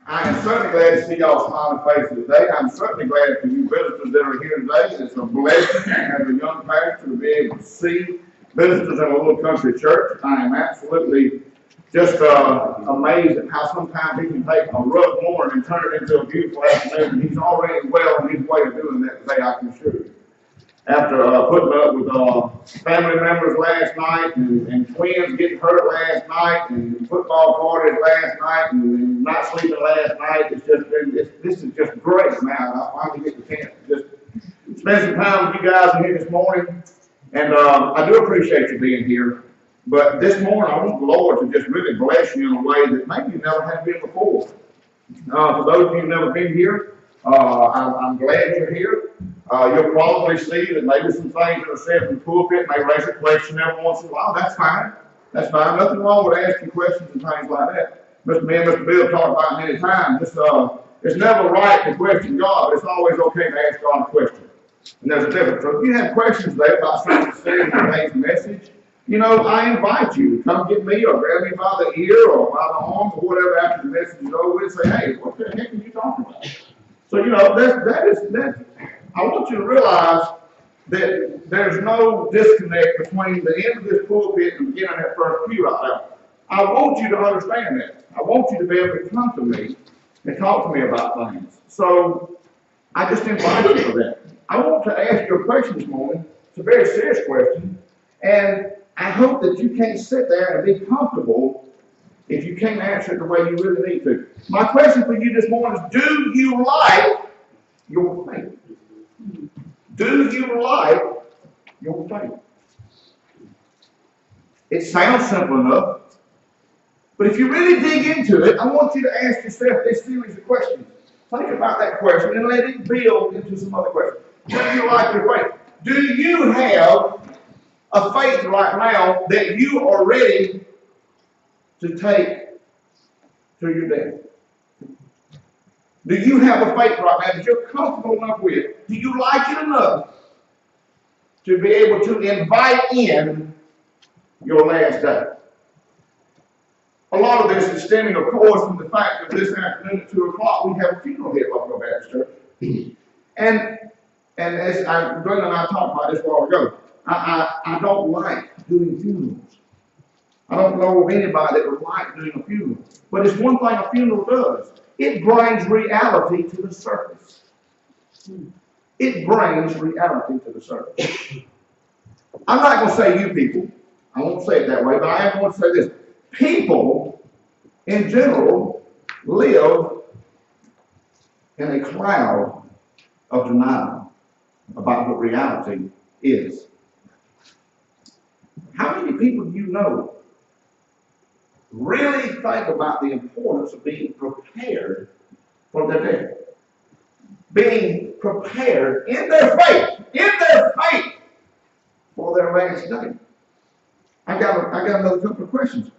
I am certainly glad to see y'all smiling faces today. I'm certainly glad for you visitors that are here today. It's a blessing as a young pastor to be able to see visitors in a little country church. I am absolutely just amazed at how sometimes he can take a rough morning and turn it into a beautiful afternoon. He's already well on his way of doing that today, I can assure you. After putting up with family members last night and twins getting hurt last night and football parties last night and not sleeping last night, it's just been, this is just great, man. I finally get the chance to just spend some time with you guys in here this morning. And I do appreciate you being here. But this morning, I want the Lord to just really bless you in a way that maybe you never have been before. For those of you who've never been here, I'm glad you're here. You'll probably see that maybe some things that are said in the pulpit may raise a question every once in a while. That's fine. That's fine. Nothing wrong with asking questions and things like that. Me and Mr. Bill talked about it many times. It's never right to question God. It's always okay to ask God a question. And there's a difference. So if you have questions there about something said in today's message, I invite you to come get me or grab me by the ear or by the arm or whatever after the message is over and say, hey, what the heck are you talking about? So, that I want you to realize that there's no disconnect between the end of this pulpit and the beginning of that first pew right now. I want you to understand that. I want you to be able to come to me and talk to me about things. So I just invite you for that. I want to ask you a question this morning. It's a very serious question. And I hope that you can't sit there and be comfortable if you can't answer it the way you really need to. My question for you this morning is, do you like your faith? Do you like your faith? It sounds simple enough, but if you really dig into it, I want you to ask yourself this series of questions. Think about that question and let it build into some other questions. Do you like your faith? Do you have a faith right now that you are ready to take to your death? Do you have a faith right now that you're comfortable enough with? Do you like it enough to be able to invite in your last day? A lot of this is stemming, of course, from the fact that this afternoon at 2 o'clock we have a funeral here at Loco Baptist Church. And as Brenda and I talked about this a while ago, I don't like doing funerals. I don't know of anybody that would like doing a funeral. But it's one thing a funeral does. It brings reality to the surface. It brings reality to the surface. I'm not going to say you people. I won't say it that way, but I am going to say this. People, in general, live in a cloud of denial about what reality is. How many people do you know really think about the importance of being prepared for their death? Being prepared in their faith for their last day. I got another couple of questions.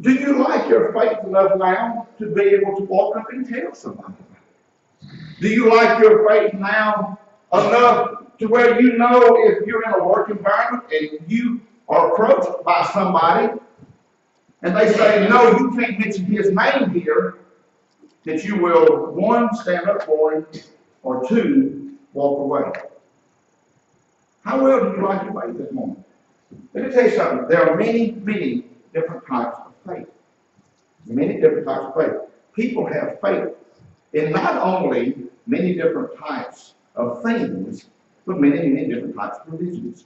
Do you like your faith enough now to be able to walk up and tell somebody about it? Do you like your faith now enough to where you know if you're in a work environment and you are approached by somebody and they say, no, you can't mention his name here, that you will, one, stand up for him, or two, walk away? How well do you like your faith this morning? Let me tell you something. There are many, many different types of faith. Many different types of faith. People have faith in not only many different types of things, but many, many different types of religions.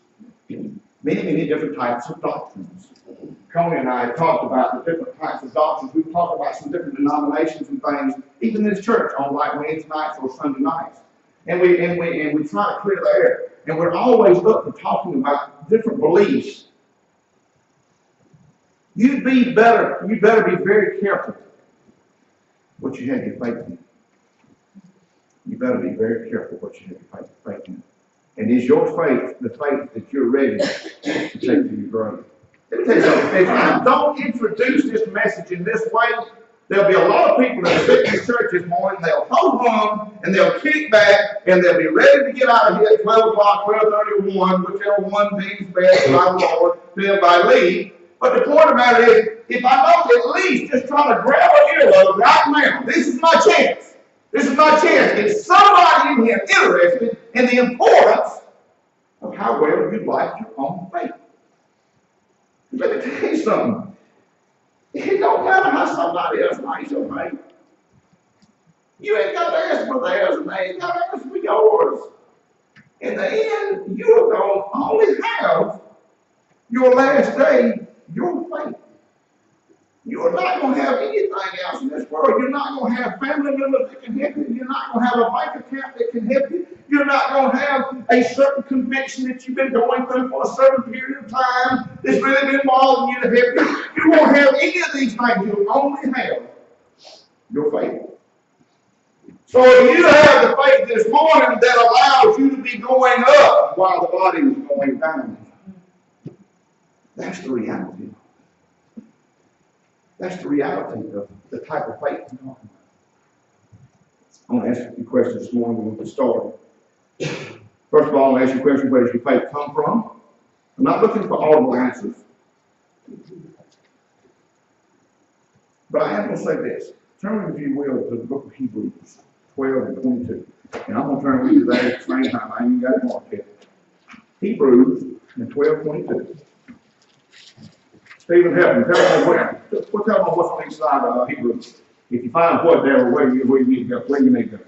Many, many different types of doctrines. Coney and I have talked about the different types of doctrines. We've talked about some different denominations and things, even in this church, on like Wednesday nights or Sunday nights. And we try to clear the air. And we're always up for talking about different beliefs. You better be very careful what you have your faith in. You better be very careful what you have your faith in. And is your faith the faith that you're ready to take to your grave? Let me tell you something. If I don't introduce this message in this way, there'll be a lot of people that sit in this church this morning, they'll hold on, and they'll kick back, and they'll be ready to get out of here at 12 o'clock, 12:31, whichever one deems best by the Lord, to everybody leave. But the point of the matter is, if I don't at least just try to grab an earlobe right now, this is my chance. This is my chance. Is somebody in here interested in the importance of how well you like your own faith? Let me tell you something. It don't matter how somebody else likes your faith. You ain't got to ask for theirs, and they ain't got to ask for yours. In the end, you're going to only have your last day, your faith. You're not going to have anything else in this world. You're not going to have family members that can help you. You're not going to have a bank account that can help you. You're not going to have a certain conviction that you've been going through for a certain period of time that's really been bothering you to help you. You won't have any of these things. You'll only have your faith. So if you have the faith this morning that allows you to be going up while the body is going down, that's the reality. That's the reality of the type of faith we're talking about. I want to ask you a question this morning when we get started. First of all, I want to ask you a question: where does your faith come from? I'm not looking for audible answers. But I am going to say this. Turn, if you will, to the book of Hebrews 12 and 22. And I'm going to turn with you today at the same time. I ain't got it marked yet. Hebrews 12:22. Stephen, help me. Tell me what's on each side of Hebrews. If you find what there, where you need to go, where you need to go.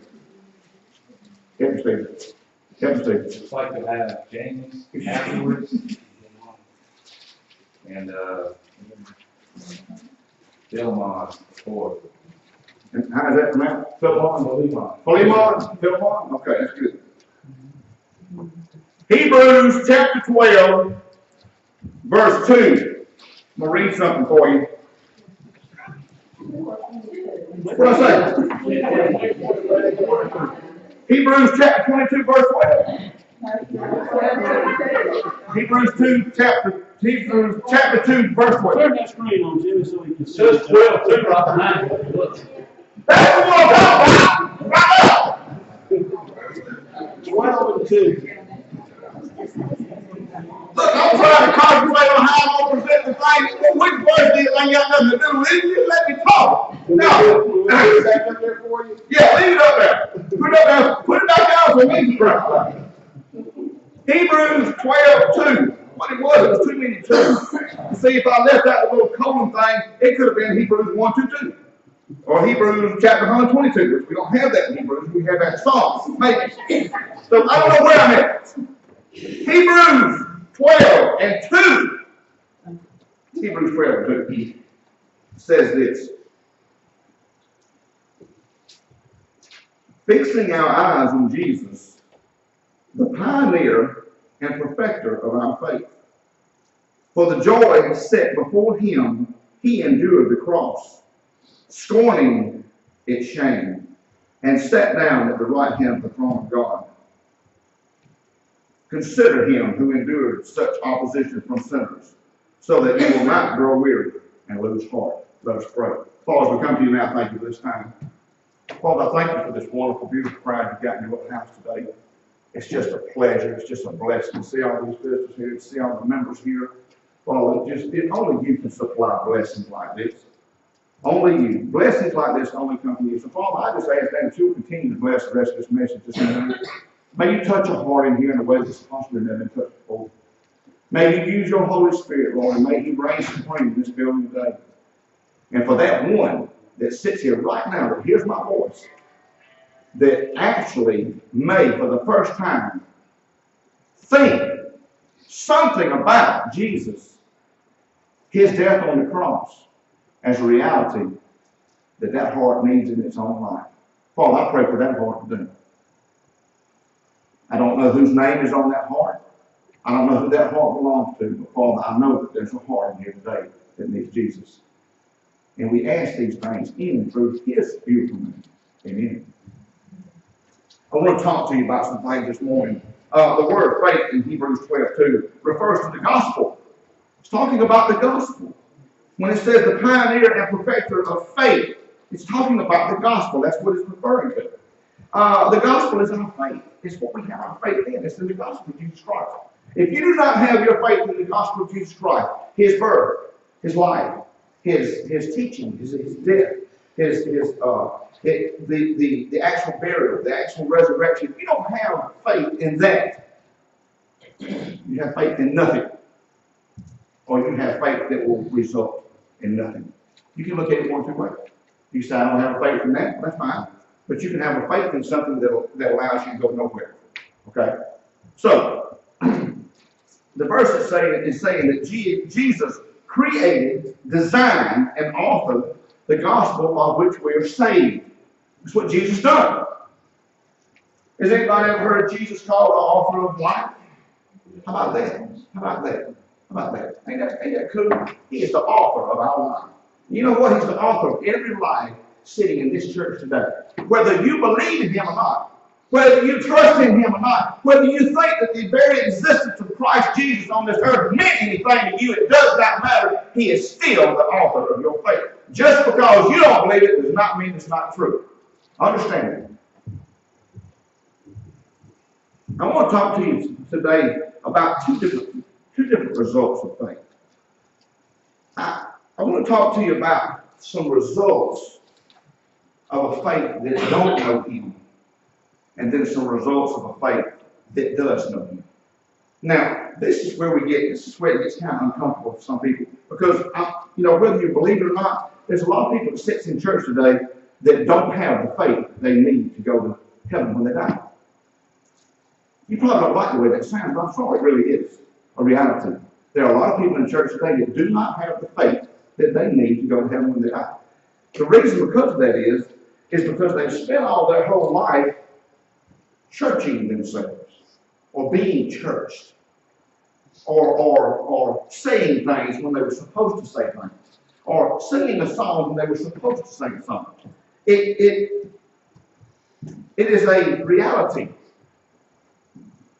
Help me, Stephen. Help me, Stephen. It's like to have James afterwards, and Philemon before. And how does that come out? Philemon. Philemon. Okay, that's good. Hebrews chapter 12, verse 2. I'm going to read something for you. What did I say? Hebrews chapter 22, verse 12. Hebrews chapter 2, verse 12. Turn that screen on, Jimmy, so we can see. Just 12, 2 right behind it. That's the one I'm talking about. Right up. 12 and 2. Look, I'm trying to concentrate on how I'm going to present the thing. Which verse ain't got nothing to do with it? You let me talk. Now, is that up there for you? Yeah, leave it up there. Put it up there. Put it back down for me. Hebrews 12:2. What it was too many twos. See, if I left out the little colon thing, it could have been Hebrews 1:2. Or Hebrews chapter 122, which we don't have that in Hebrews. We have that in Psalms, maybe. So I don't know where I'm at. Hebrews 12 and 2. Hebrews 12 and 2 says this. Fixing our eyes on Jesus, the pioneer and perfecter of our faith. For the joy set before him, he endured the cross, scorning its shame, and sat down at the right hand of the throne of God. Consider him who endured such opposition from sinners, so that you will not grow weary and lose heart. Let us pray. Father, as we come to you now, thank you for this time. Father, I thank you for this wonderful, beautiful crowd you've got in your house today. It's just a pleasure. It's just a blessing to see all these visitors here, to see all the members here. Father, only you can supply blessings like this. Only you. Blessings like this only come from you. So, Father, I just ask that you'll continue to bless the rest of this message this morning. May you touch a heart in here in a way that's possibly never been touched before. May you use your Holy Spirit, Lord, and may you reign supreme in this building today. And for that one that sits here right now, that hears my voice, that actually may, for the first time, think something about Jesus, his death on the cross, as a reality that heart needs in its own life. Father, I pray for that heart today. I don't know whose name is on that heart. I don't know who that heart belongs to, but Father, I know that there's a heart in here today that needs Jesus. And we ask these things in and through his beautiful name. Amen. I want to talk to you about some things this morning. The word faith in Hebrews 12:2 refers to the gospel. It's talking about the gospel. When it says the pioneer and perfecter of faith, it's talking about the gospel. That's what it's referring to. The gospel is our faith. It's what we have our faith in. It's in the gospel of Jesus Christ. If you do not have your faith in the gospel of Jesus Christ, his birth, his life, his teaching, his death, the actual burial, the actual resurrection. If you don't have faith in that, you have faith in nothing. Or you have faith that will result in nothing. You can look at it one of two ways. You say, I don't have faith in that, that's fine. But you can have a faith in something that allows you to go nowhere. Okay? So, the verse is saying that Jesus created, designed, and authored the gospel by which we are saved. That's what Jesus done. Has anybody ever heard Jesus called the author of life? How about that? How about that? How about that? Ain't that cool? He is the author of our life. You know what? He's the author of every life sitting in this church today. Whether you believe in him or not, whether you trust in him or not, whether you think that the very existence of Christ Jesus on this earth meant anything to you, it does not matter. He is still the author of your faith. Just because you don't believe it does not mean it's not true. Understand that. I want to talk to you today about two different results of faith. I want to talk to you about some results of a faith that don't know him, and then some results of a faith that does know him. Now, this is where it gets kind of uncomfortable for some people, because whether you believe it or not, there's a lot of people that sits in church today that don't have the faith they need to go to heaven when they die. You probably don't like the way that sounds, but I'm sorry, it really is a reality. There are a lot of people in church today that do not have the faith that they need to go to heaven when they die. The reason because of that is because they've spent all their whole life churching themselves, or being churched, or saying things when they were supposed to say things, or singing a song when they were supposed to sing a song. It is a reality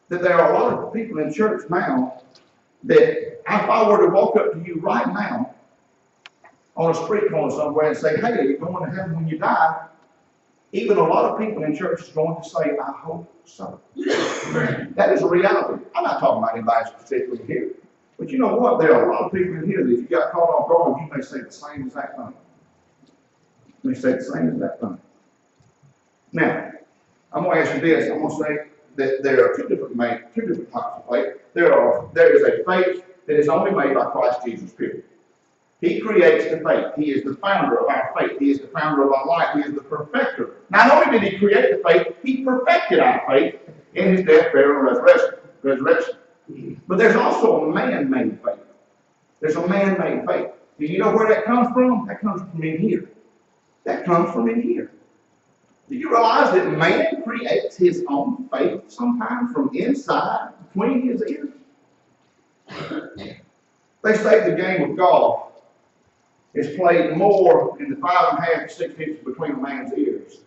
that there are a lot of people in church now that if I were to walk up to you right now on a street corner somewhere and say, hey, are you going to heaven when you die? Even a lot of people in church is going to say, I hope so. That is a reality. I'm not talking about anybody specifically here. But you know what? There are a lot of people in here that if you got caught off guard, you may say the same exact thing. You may say the same exact thing. Now, I'm going to ask you this. I'm going to say that there are two different types of faith. There is a faith that is only made by Christ Jesus, period. He creates the faith. He is the founder of our faith. He is the founder of our life. He is the perfecter. Not only did he create the faith, he perfected our faith in his death, burial, and resurrection. But there's also a man-made faith. There's a man-made faith. Do you know where that comes from? That comes from in here. That comes from in here. Do you realize that man creates his own faith sometimes from inside, between his ears? They say the game of golf is played more in the 5.5 to 6 inches between a man's ears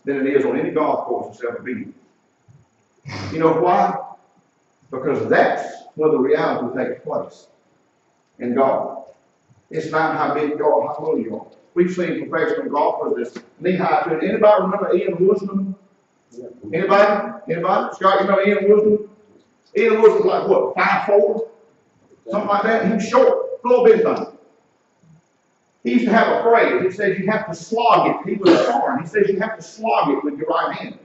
than it is on any golf course that's ever been. You know why? Because that's where the reality takes place in golf. It's not how big you are, how little you are. We've seen professional golfers that's knee-high to it. Anybody remember Ian Woosnam? Anybody? Scott, you know Ian Woosnam? Ian Woosnam was like, what, 5'4"? Something like that. He was short, little bit thing. He used to have a phrase. He says you have to slog it. He was foreign. He says you have to slog it with your right hand.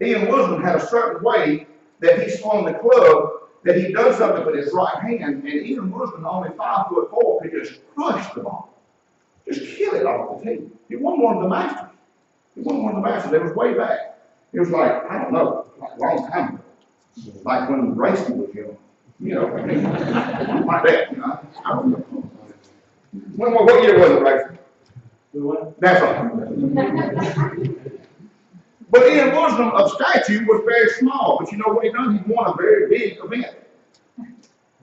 Ian Woosnam had a certain way that he swung the club, that he does something with his right hand, and Ian Woosnam, only 5'4", could just crush the ball. Just kill it off the tee. He won one of the Masters. He won one of the Masters. It was way back. It was like, I don't know, like a long time ago. Like when racing was young. You know, I mean, like that, you know. I don't know. What year was it, racing? That's all. But Ian Woosnam of stature was very small. But you know what he done? He won a very big event.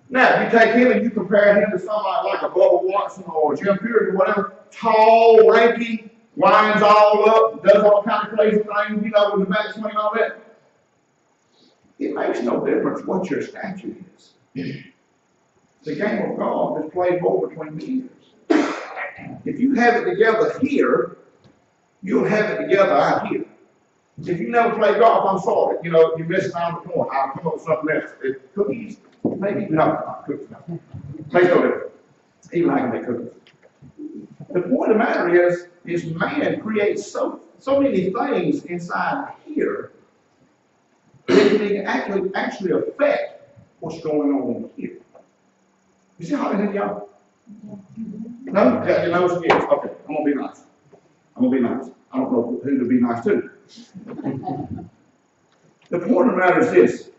Now, if you take him and you compare him to somebody like a Bubba Watson or Jim Purdy or whatever, tall, lanky, winds all up, does all kind of crazy things, you know, with the back swing and all that. It makes no difference what your stature is. The game of golf is played more between the ears. If you have it together here, you'll have it together out here. If you never play golf, I'm sorry. You know, you're missing out on the point. I'll come up with something else. Cookies? Maybe. No, cookies. No. Makes no difference. Even I can make cookies. The point of the matter is man creates so many things inside here that can actually affect what's going on here. You see how it is, y'all? No? Yeah, you know, yes. Okay, I'm gonna be nice. I'm gonna be nice. I don't know who to be nice to. The point of the matter is this.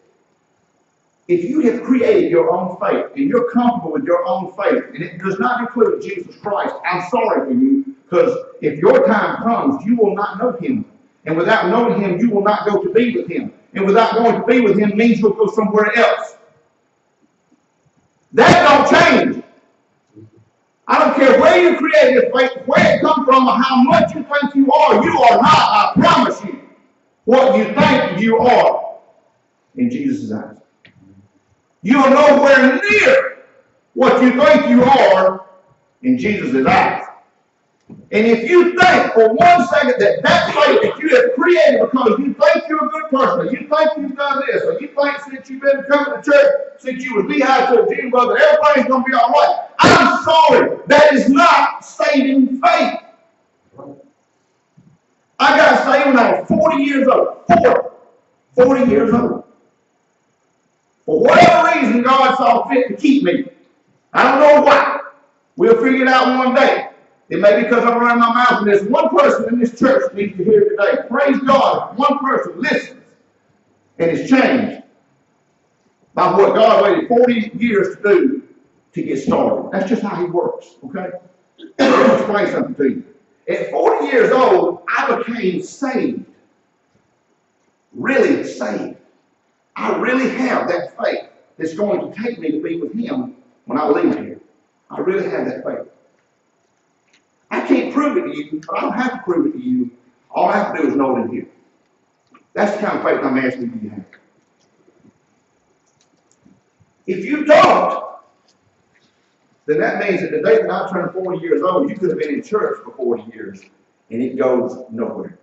If you have created your own faith and you're comfortable with your own faith, and it does not include Jesus Christ, I'm sorry for you, because if your time comes, you will not know him. And without knowing him, you will not go to be with him. And without going to be with him means you'll go somewhere else. That don't change. I don't care where you created your faith, where it comes from, or how much you think you are not, I promise you, what you think you are in Jesus' eyes. You are nowhere near what you think you are in Jesus' eyes. And if you think for 1 second that faith that you have created because you think you're a good person, or you think you've done this, or you think since you've been coming to church, since you was behind to a gym brother, everything's going to be all right. I'm sorry, that is not saving faith. I got saved when I was 40 years old. 40 years old. For whatever reason, God saw fit to keep me. I don't know why. We'll figure it out one day. It may be because I'm running my mouth, and there's one person in this church that needs to hear it today. Praise God, if one person listens and is changed by what God waited 40 years to do to get started. That's just how he works, okay? Let me explain something to you. At 40 years old, I became saved. Really saved. I really have that faith that's going to take me to be with him when I leave here. I really have that faith. I can't prove it to you, but I don't have to prove it to you. All I have to do is know it in here. That's the kind of faith I'm asking you to have. If you don't, then that means that the day that I turn 40 years old, you could have been in church for 40 years, and it goes nowhere.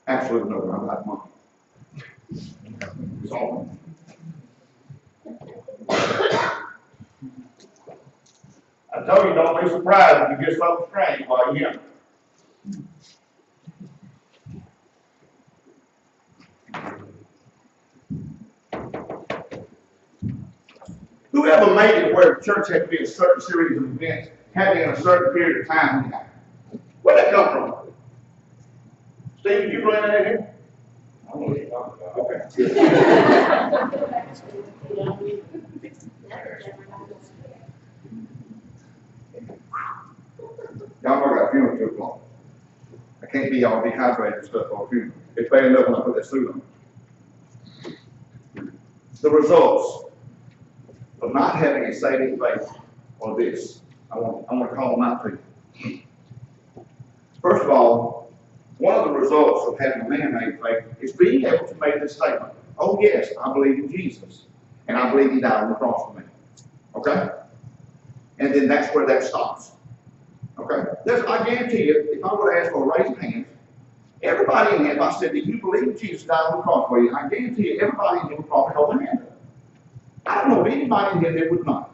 Absolutely nowhere. I'm like Marty. It's all. I told you, don't be surprised if you get something strange while you're here. Whoever made it where the church had to be a certain series of events, had to in a certain period of time? Where'd that come from? Steve, did you bring that in here? I don't know what you're talking about. Okay. Y'all know I got a funeral at 2 o'clock. I can't be all dehydrated and stuff for a funeral. It's bad enough when I put that suit on. The results of not having a saving faith are this. I want to call them out to you. First of all, one of the results of having a man-made faith is being able to make this statement. Oh yes, I believe in Jesus, and I believe he died on the cross for me. Okay? And then that's where that stops. Okay? I guarantee you, if I were to ask for a raised hand, everybody in here, if I said, do you believe Jesus died on the cross for you? I guarantee you, everybody in here would probably hold their hand up. I don't know of anybody in here that would not.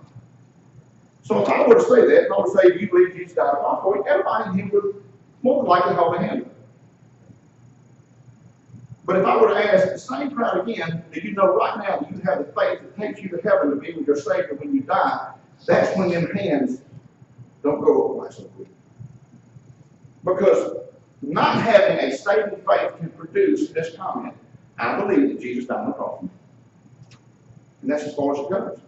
So if I were to say that, if I were to say, do you believe Jesus died on the cross for you? Everybody in here would more than likely hold their hand up. But if I were to ask the same crowd again, do you know right now that you have the faith that takes you to heaven to be with your Savior when you die? That's when them hands don't go up quite so quick. Because not having a saving faith can produce this comment, I believe that Jesus died on the cross. And that's as far as it goes.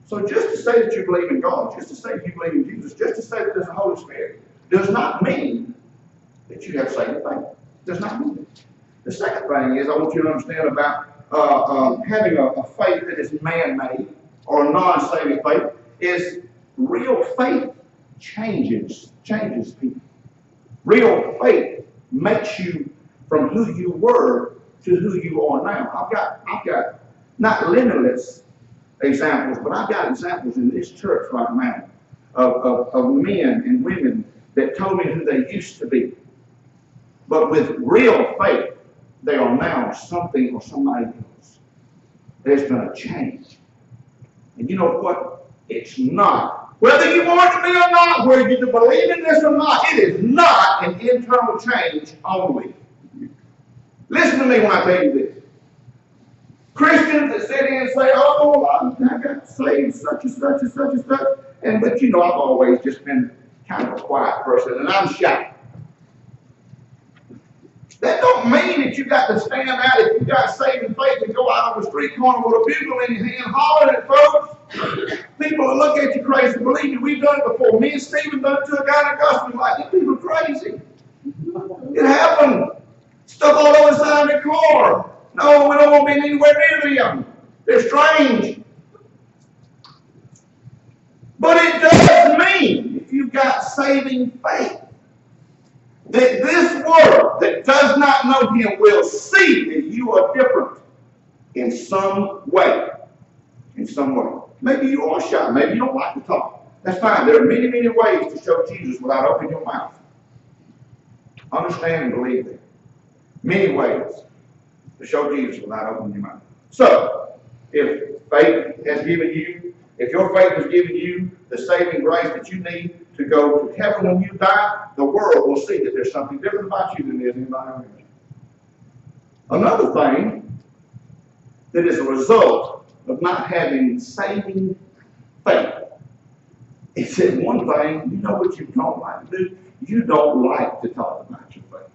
So just to say that you believe in God, just to say that you believe in Jesus, just to say that there's a Holy Spirit, does not mean that you have saving faith. Does not mean it. The second thing is I want you to understand about having a faith that is man-made or a non-saving faith is real faith changes people. Real faith makes you from who you were to who you are now. I've got not limitless examples, but I've got examples in this church right now of men and women that told me who they used to be. But with real faith, they are now something or somebody else. There's been a change. And you know what? It's not Whether you want it to be or not, whether you believe in this or not, it is not an internal change only. Listen to me when I tell you this. Christians that sit here and say, oh, I got saved such and such and such and such. But you know, I've always just been kind of a quiet person, and I'm shy. That don't mean that you got to stand out if you got saving faith and go out on the street corner with a bugle in your hand hollering at folks. People will look at you crazy. Believe me, we've done it before. Me and Stephen done it to a guy in Augusta. Like, these people are crazy. It happened. Stuff all over the side of their car. No, we don't want to be anywhere near them. They're strange. But it does mean, if you've got saving faith, that this world that does not know him will see that you are different in some way. In some way. Maybe you are shy. Maybe you don't like to talk. That's fine. There are many, many ways to show Jesus without opening your mouth. Understand and believe that. Many ways to show Jesus without opening your mouth. So, if faith has given you, if your faith has given you the saving grace that you need to go to heaven when you die, the world will see that there's something different about you than there is anybody else. Another thing that is a result of not having saving faith is that one thing, you know what you don't like to do? You don't like to talk about your faith.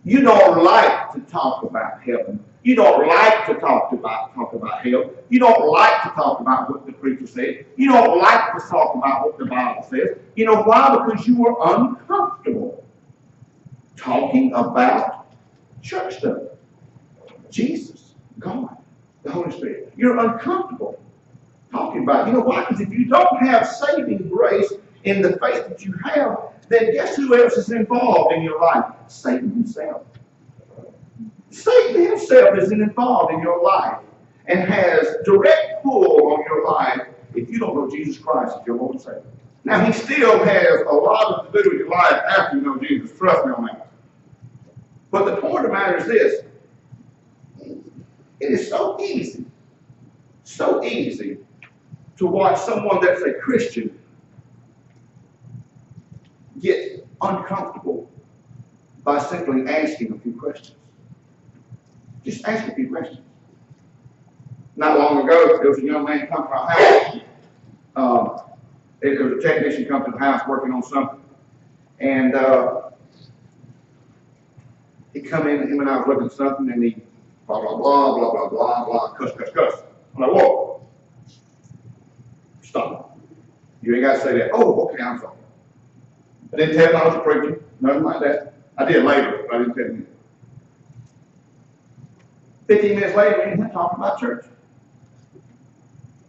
You don't like to talk about heaven. You don't like to talk about hell. You don't like to talk about what the preacher said. You don't like to talk about what the Bible says. You know why? Because you are uncomfortable talking about church stuff. Jesus, God, the Holy Spirit. You're uncomfortable talking about it. You know why? Because if you don't have saving grace in the faith that you have, then guess who else is involved in your life? Satan himself. Satan himself is involved in your life and has direct pull on your life if you don't know Jesus Christ as your Lord and Savior. Now, he still has a lot to do with your life after you know Jesus. Trust me on that. But the point of the matter is this. It is so easy to watch someone that's a Christian get uncomfortable by simply asking a few questions. Just ask a few questions. Not long ago, there was a young man come to our house. There was a technician come to the house working on something. And he come in, him and I was looking at something, and he blah, blah, blah, blah, blah, blah, blah, cuss, cuss, cuss. I'm like, whoa. Stop. You ain't got to say that. Oh, okay, I'm sorry. I didn't tell him I was a preacher. Nothing like that. I did later, but I didn't tell him. 15 minutes later, he's talking about church.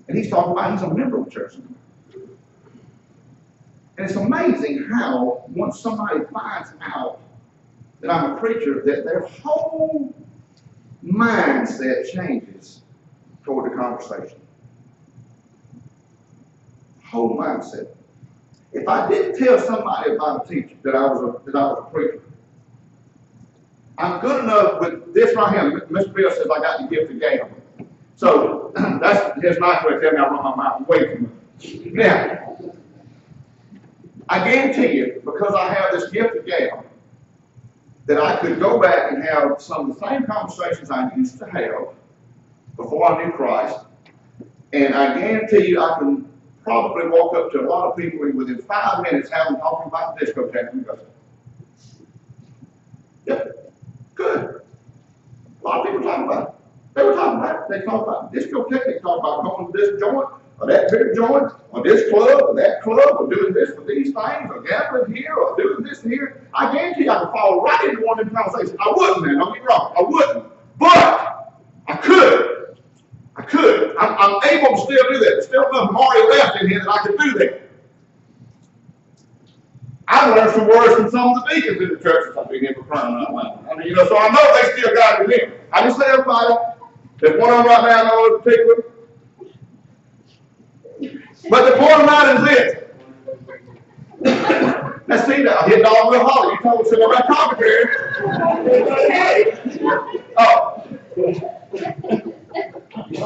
And he's talking about he's a member of the church. And it's amazing how once somebody finds out that I'm a preacher, that their whole mindset changes toward the conversation. Whole mindset. If I didn't tell somebody about a teacher that I was a preacher, I'm good enough with this right here. Mr. Bill says I got the gift of gab. So that's his nice way to tell me I run my mouth way too much. Now, I guarantee you, because I have this gift of gab, that I could go back and have some of the same conversations I used to have before I knew Christ, and I guarantee you I can probably walk up to a lot of people and within 5 minutes have them talking about the discotheque in Augusta. Yep. Good. A lot of people talk about it. They were talking about it. They talk about discotheque. They talk about going to this joint, or that big joint, or this club, or that club, or doing this for these things, or gambling here, or doing this here. I guarantee you I could fall right into one of them conversations. I wouldn't, man. Don't get me wrong. I wouldn't. But I could. I'm able to still do that. There's still enough Marty left in here that I could do that. I learned some words from some of the deacons in the churches I've been here for crying out loud. I mean, so I know they still got it in them. I just say everybody, there's one on right now I know in particular. But the point of the matter is this. Now see that, I hit dog real hard. You told me to go back commentary. Oh. You see,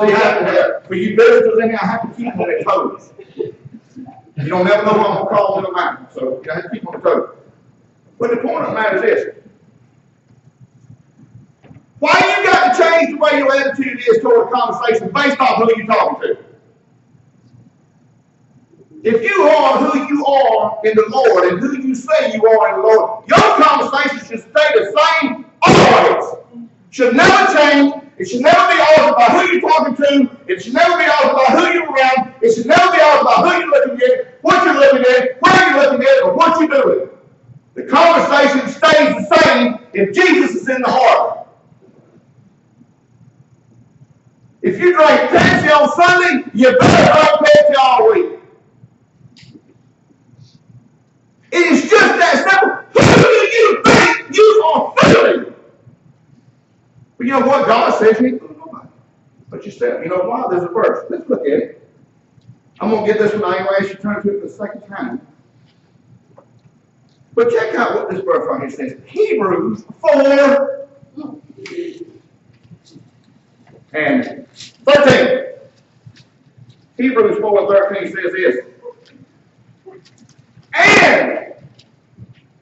for you visitors in here, I have to keep on their toes. You don't never know what I'm going to call in a mind. So you have to keep on the toe. But the point of the matter is this. Why you got to change the way your attitude is toward a conversation based off who you're talking to? If you are who you are in the Lord and who you say you are in the Lord, your conversation should stay the same always. Should never change. It should never be altered by who you're talking to. It should never be altered by who you're around. It should never be altered by who you're looking at, what you're looking at, where you're looking at, or what you're doing. The conversation stays the same if Jesus is in the heart. If you drink Pepsi on Sunday, you better drink Pepsi all week. It is just that simple. Who do you think you are fooling? But you know what? God says you ain't fooling nobody. But you said, you know why? There's a verse. Let's look at it. I'm going to get this one anyway. I should turn to it the second time. But check out what this verse right here says. Hebrews 4 and 13. Hebrews 4 and 13 says this.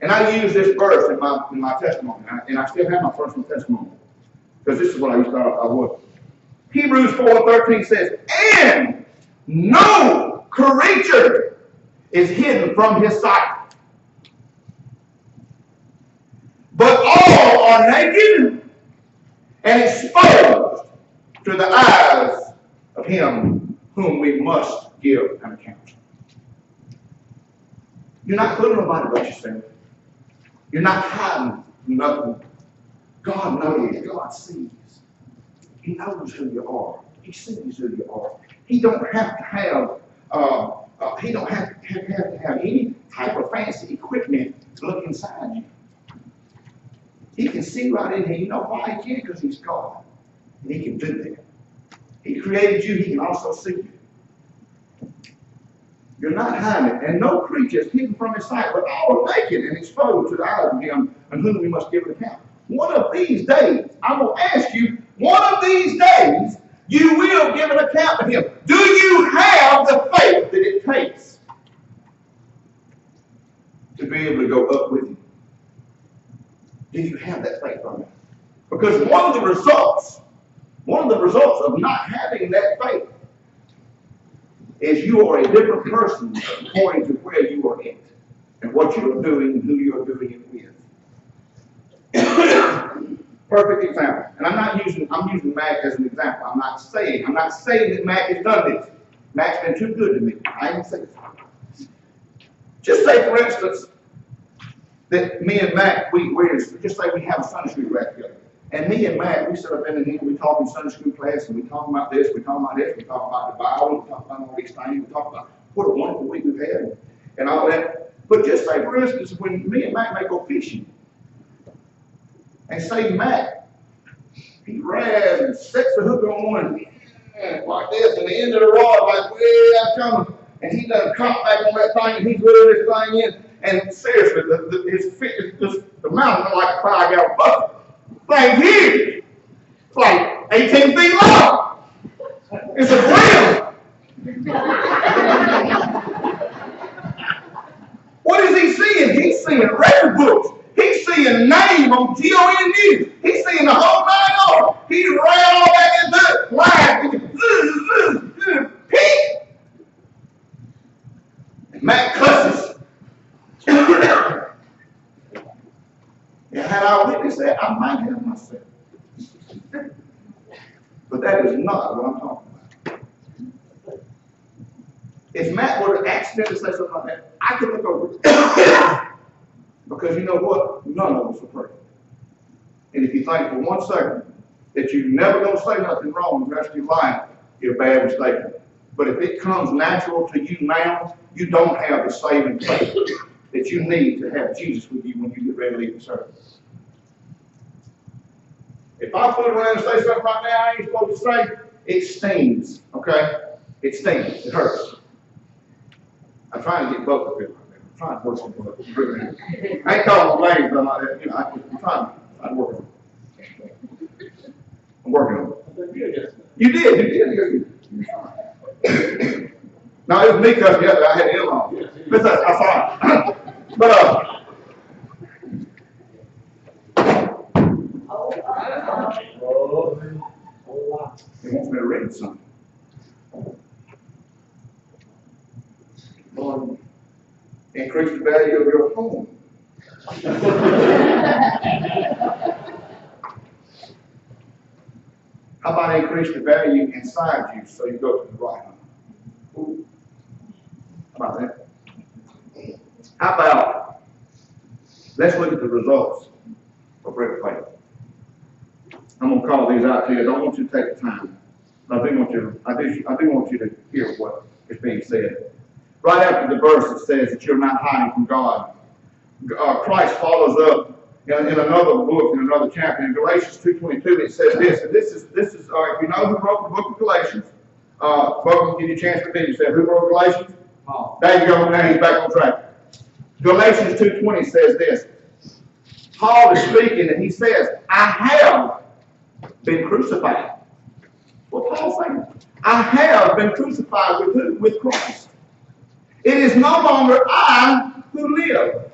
And I use this verse in my testimony, and I still have my personal testimony, because this is what I used to I would. Hebrews 4 and 13 says, and no creature is hidden from his sight, but all are naked and exposed to the eyes of him whom we must give an account. You're not fooling nobody but yourself. You're not hiding nothing. God knows. God sees. He knows who you are. He sees who you are. He don't have to have. He don't have to have any type of fancy equipment to look inside you. He can see right in here. You know why he can? Because he's God, and he can do that. He created you. He can also see you. You're not hiding it. And no creature is hidden from his sight, but all are naked and exposed to the eyes of him on whom we must give an account. One of these days, I'm going to ask you, one of these days, you will give an account to him. Do you have the faith that it takes to be able to go up with him? Do you have that faith on him? Because one of the results of not having that faith is you are a different person according to where you are at and what you are doing and who you are doing it with. Perfect example. And I'm using Mac as an example. I'm not saying that Mac has done this. Mac's been too good to me. I ain't saying it. Just say, for instance, that me and Mac, just say we have a Sunday school class together. And me and Matt, we sit up in here, we talk in Sunday school class, and we talk about this, we talk about this, we talk about the Bible, we talk about all these things, we talk about what a wonderful week we've had, and all that. But just say, for instance, when me and Matt may go fishing, and say Matt, he grabs and sets the hook on and like this, and the end of the rod, like way out coming, and he doesn't come back on that thing, and he's reeling this thing in, and seriously, the mountain is like a 5-gallon bucket. Like huge. It's like 18 feet long. It's a grill. What is he seeing? He's seeing record books. He's seeing name on GON News. He's seeing the whole 9 yards. He ran all back into it. Live. Peak. Matt cusses. Had I witnessed that, I might have myself. But that is not what I'm talking about. If Matt were to accidentally say something like that, I could look over it. Because you know what? None of us are perfect. And if you think for 1 second that you're never going to say nothing wrong the rest of your life, you're a bad mistake. But if it comes natural to you now, you don't have the saving faith that you need to have Jesus with you when you get ready to leave the service. If I put around and say something right now I ain't supposed to say, it stings, okay? It stings. It hurts. I'm trying to get both of it. I'm trying to work on both. I ain't calling the ladies, but I'm like that. You know, I'm trying to work on it. I'm working on it. You did. No, it was me cussing yesterday. I had ill on. But I'm sorry. But he wants me to read something. Lord, increase the value of your home. How about increase the value inside you so you go to the right home? How about that? How about, let's look at the results of real faith. I'm going to call these out to you. I don't want you to take the time. I do want you to hear what is being said. Right after the verse it says that you're not hiding from God, Christ follows up in another book, in another chapter, in Galatians 2:22, it says this, and this is if you know who wrote the book of Galatians, folks, give you a chance to read. You said, who wrote Galatians? Paul. There you go, now he's back on track. Galatians 2:20 says this. Paul is speaking and he says, I have been crucified. What Paul's saying? I have been crucified with who? With Christ. It is no longer I who live,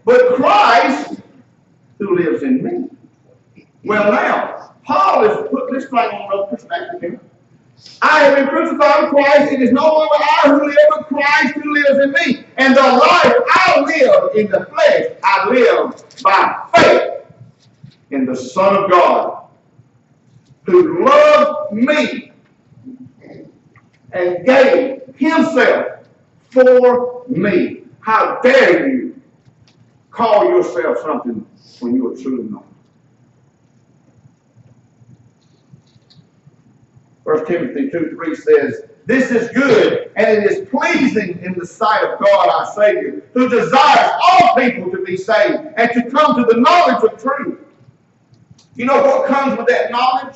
but Christ who lives in me. Well now, Paul is putting this thing on another perspective here. I have been crucified with Christ. It is no longer I who live, but Christ who lives in me. And the life I live in the flesh, I live by faith in the Son of God, who loved me and gave himself for me. How dare you call yourself something when you are truly not? 1 Timothy 2:3 says, this is good, and it is pleasing in the sight of God our Savior, who desires all people to be saved and to come to the knowledge of truth. You know what comes with that knowledge?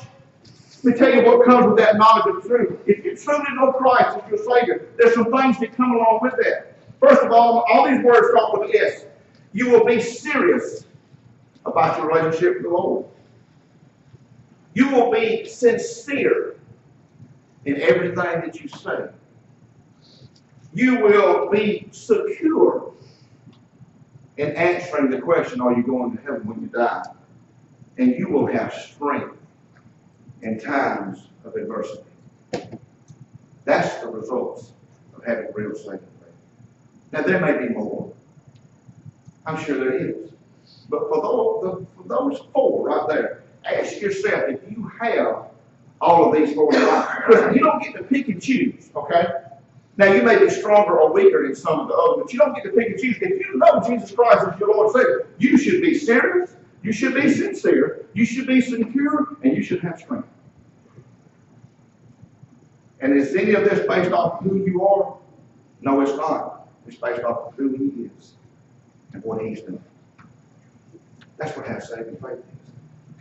Let me tell you what comes with that knowledge of truth. If you truly know Christ as your Savior, there's some things that come along with that. First of all these words start with an S. You will be serious about your relationship with the Lord. You will be sincere in everything that you say. You will be secure in answering the question, are you going to heaven when you die? And you will have strength in times of adversity. That's the results of having real saving faith. Now there may be more. I'm sure there is. But for those four right there, ask yourself if you have all of these four in life. Because you don't get to pick and choose, okay? Now you may be stronger or weaker in some of the others, but you don't get to pick and choose. If you know Jesus Christ as your Lord and Savior, you should be serious, you should be sincere, you should be secure, and you should have strength. And is any of this based off who you are? No, it's not. It's based off of who He is and what He's done. That's what having saving faith is.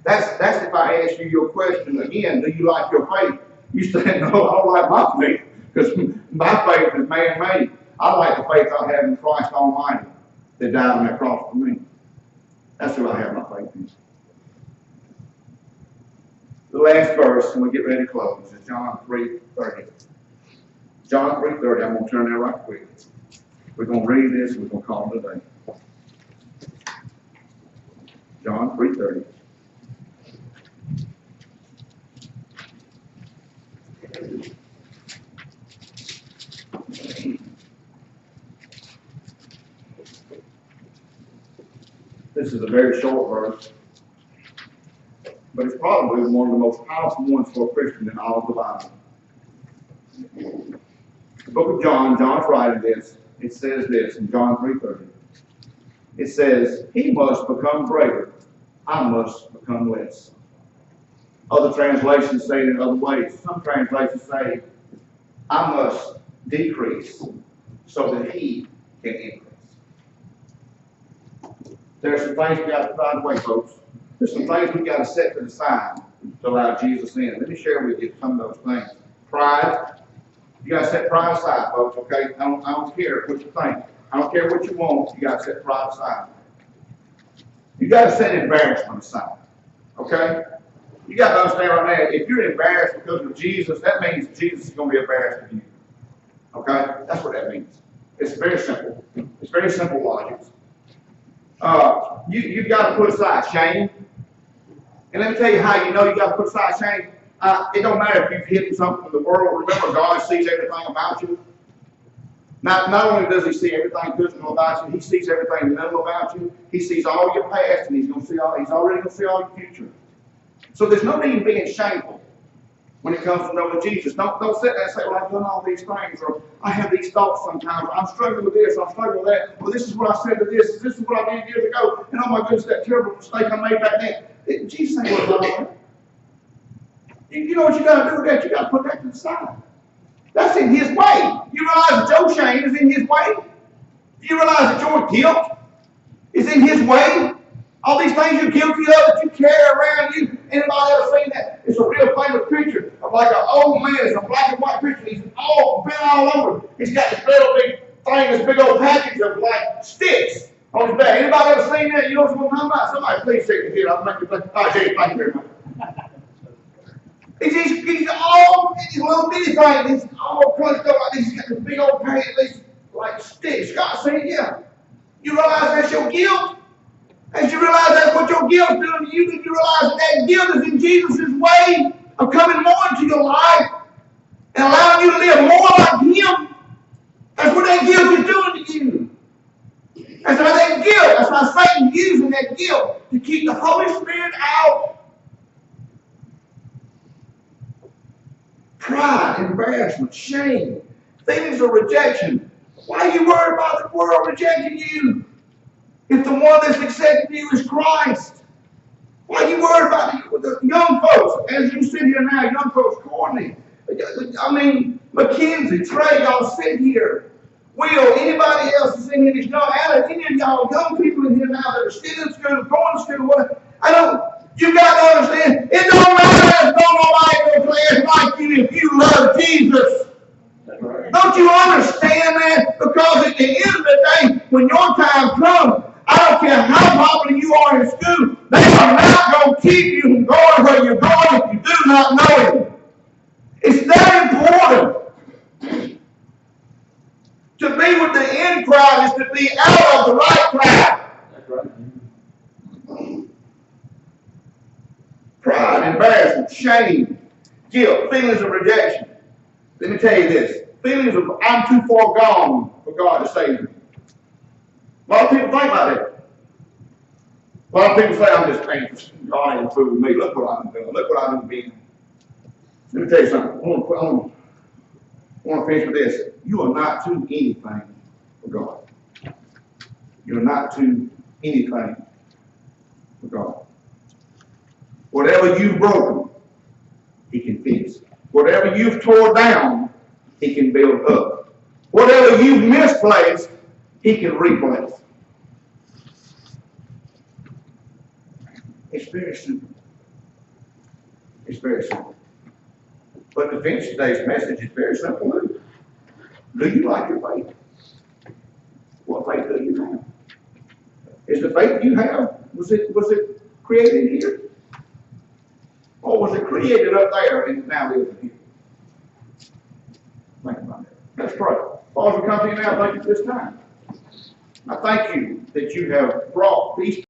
That's if I ask you your question again, do you like your faith? You say, no, I don't like my faith, because my faith is man-made. I like the faith I have in Christ Almighty that died on that cross for me. That's who I have my faith in. The last verse, and we get ready to close, is John 3:30. John 3:30, I'm going to turn there right quick. We're going to read this, and we're going to call it a day. John 3:30. This is a very short verse, but it's probably one of the most powerful ones for a Christian in all of the Bible. The book of John, John's writing this, it says this in John 3:30. It says, he must become greater, I must become less. Other translations say it in other ways. Some translations say, I must decrease so that he can increase. There's some things we got to find away, folks. There's some things we got to set to the side to allow Jesus in. Let me share with you some of those things. Pride. You got to set pride aside, folks, okay? I don't care what you think. I don't care what you want. You got to set pride aside. You got to set embarrassment aside, okay? You got to understand right now, if you're embarrassed because of Jesus, that means Jesus is going to be embarrassed of you. Okay? That's what that means. It's very simple. It's very simple logic. You've got to put aside shame. And let me tell you how you know you got to put aside shame. It don't matter if you've hidden something from the world. Remember, God sees everything about you. Not only does he see everything physical about you, he sees everything mental about you. He sees all your past, and he's already going to see all your future. So there's no need in being shameful when it comes to knowing Jesus. Don't sit there and say, well, I've done all these things, or I have these thoughts sometimes, or I'm struggling with this, or I'm struggling with that, or this is what I said to this is what I did years ago, and oh my goodness, that terrible mistake I made back then. Jesus ain't worried about that. You know what you got to do with that? You got to put that to the side. That's in his way. You realize that your shame is in his way? Do you realize that your guilt is in his way? All these things you're guilty of that you carry around you. Anybody ever seen that? It's a real famous picture of like an old man. It's a black and white picture. He's been all over. He's got this little big thing, this big old package of like sticks on his back. Anybody ever seen that? You know what I'm talking about? Somebody please take it here. I'll make you think. Oh, Jay, thank you very much. He's all these little bitty things. He's all crunched up like this. He's got this big old package, these like sticks. God said, yeah. You realize that's your guilt? As you realize that's what your guilt is doing to you, then you realize that guilt is in Jesus' way of coming more into your life and allowing you to live more like him. That's what that guilt is doing to you. That's why that guilt, that's why Satan's using that guilt to keep the Holy Spirit out. Pride, embarrassment, shame, feelings of rejection. Why are you worried about the world rejecting you? If the one that's accepting you is Christ, why are you worried about the young folks? As you sit here now, young folks, Courtney, Mackenzie, Trey, y'all sit here. Will, anybody else that's in here, this young Alex, any of y'all young people in here now that are still in school, going to school, whatever. You got to understand, it don't matter if nobody in class like you if you love Jesus. Don't you understand that? Because at the end of the day, when your time comes, I don't care how popular you are in school, they are not going to keep you from going where you're going if you do not know him. It's that important. To be with the in crowd is to be out of the right crowd. That's right. Pride, embarrassment, shame, guilt, feelings of rejection. Let me tell you this. Feelings of I'm too far gone for God to save me. A lot of people think about that. A lot of people say, I'm just anxious. God ain't fooling me. Look what I'm doing. Look what I'm doing. Let me tell you something. I want to finish with this. You are not too anything for God. You're not too anything for God. Whatever you've broken, he can fix. Whatever you've torn down, he can build up. Whatever you've misplaced, he can replace. It's very simple. It's very simple. But to finish today's message, it's very simple. Do you like your faith? What faith do you have? Is the faith you have, was it created here? Or was it created up there and now lives here? Think about that. Let's pray. Father, we come to you now, thank you for this time. I thank you that you have brought these